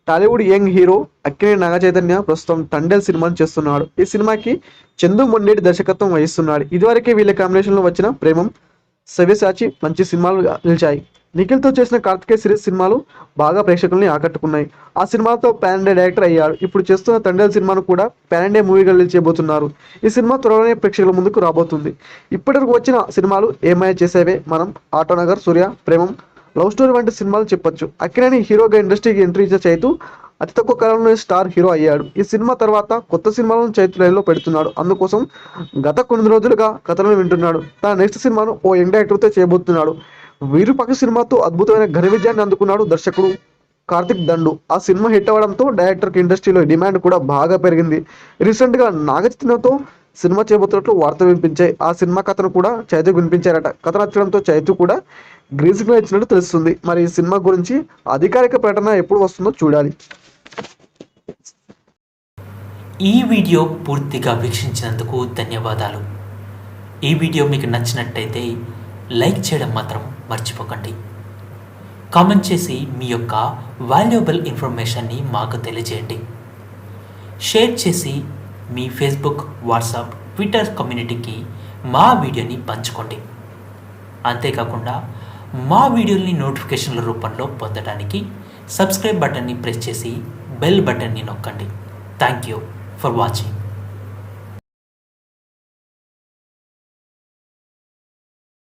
Tollywood young hero Akkineni Naga Chaitanya ప్రస్తుతం తండేల్ సినిమాను చేస్తున్నాడు. ఈ సినిమాకి చందు మొండేటి దర్శకత్వం వహిస్తున్నాడు. ఇదివరకే వీళ్ళ కాంబినేషన్లో వచ్చిన ప్రేమం, సవ్యసాచి మంచి సినిమాలు నిలిచాయి. నిఖిల్తో చేసిన కార్తికేయ సిరీస్ సినిమాలు బాగా ప్రేక్షకుల్ని ఆకట్టుకున్నాయి. ఆ సినిమాతో పాన్ ఇండియా డైరెక్టర్ అయ్యాడు. ఇప్పుడు చేస్తున్న తండేల్ సినిమాను కూడా పాన్ ఇండియా మూవీగా నిలిచేయబోతున్నారు. ఈ సినిమా త్వరలోనే ప్రేక్షకుల ముందుకు రాబోతుంది. ఇప్పటివరకు వచ్చిన సినిమాలు ఏమై చేసేవే మనం, ఆటోనగర్, సూర్య, ప్రేమం, లవ్ స్టోరీ వంటి సినిమాలు చెప్పొచ్చు. అక్కినేని హీరోగా ఇండస్ట్రీకి ఎంట్రీ ఇచ్చిన చైతు అతి తక్కువ కాలంలో స్టార్ హీరో అయ్యాడు. ఈ సినిమా తర్వాత కొత్త సినిమాలను చైతు లైన్లో పెడుతున్నాడు. అందుకోసం గత కొన్ని రోజులుగా కథలను వింటున్నాడు. తన నెక్స్ట్ సినిమాను ఓ యంగ్ డైరెక్టర్తో చేయబోతున్నాడు. వీరుపాక్ష సినిమాతో అద్భుతమైన ఘన విజయాన్ని అందుకున్నాడు దర్శకుడు కార్తిక్ దండు. ఆ సినిమా హిట్ అవ్వడంతో డైరెక్టర్కి ఇండస్ట్రీలో డిమాండ్ కూడా బాగా పెరిగింది. రీసెంట్గా నాగచైతన్యతో సినిమా చేయబోతున్నట్లు వార్తలు వినిపించాయి. ఆ సినిమా కథను కూడా చైతుకు వినిపించారట. కథ నచ్చడంతో చైతు కూడా గ్రీన్ సిగ్నల్ ఇచ్చినట్టు తెలుస్తుంది. మరి ఈ సినిమా గురించి అధికారిక ప్రకటన ఎప్పుడు వస్తుందో చూడాలి. ఈ వీడియో పూర్తిగా వీక్షించినందుకు ధన్యవాదాలు. ఈ వీడియో మీకు నచ్చినట్టయితే లైక్ చేయడం మాత్రం మర్చిపోకండి. కామెంట్ చేసి మీ యొక్క వాల్యుబుల్ ఇన్ఫర్మేషన్ని మాకు తెలియజేయండి. షేర్ చేసి మీ ఫేస్బుక్, వాట్సాప్, ట్విట్టర్ కమ్యూనిటీకి మా వీడియోని పంచుకోండి. అంతేకాకుండా మా వీడియోని నోటిఫికేషన్ల రూపంలో పొందడానికి సబ్స్క్రైబ్ బటన్ని ప్రెస్ చేసి బెల్ బటన్ని నొక్కండి. Thank you for watching.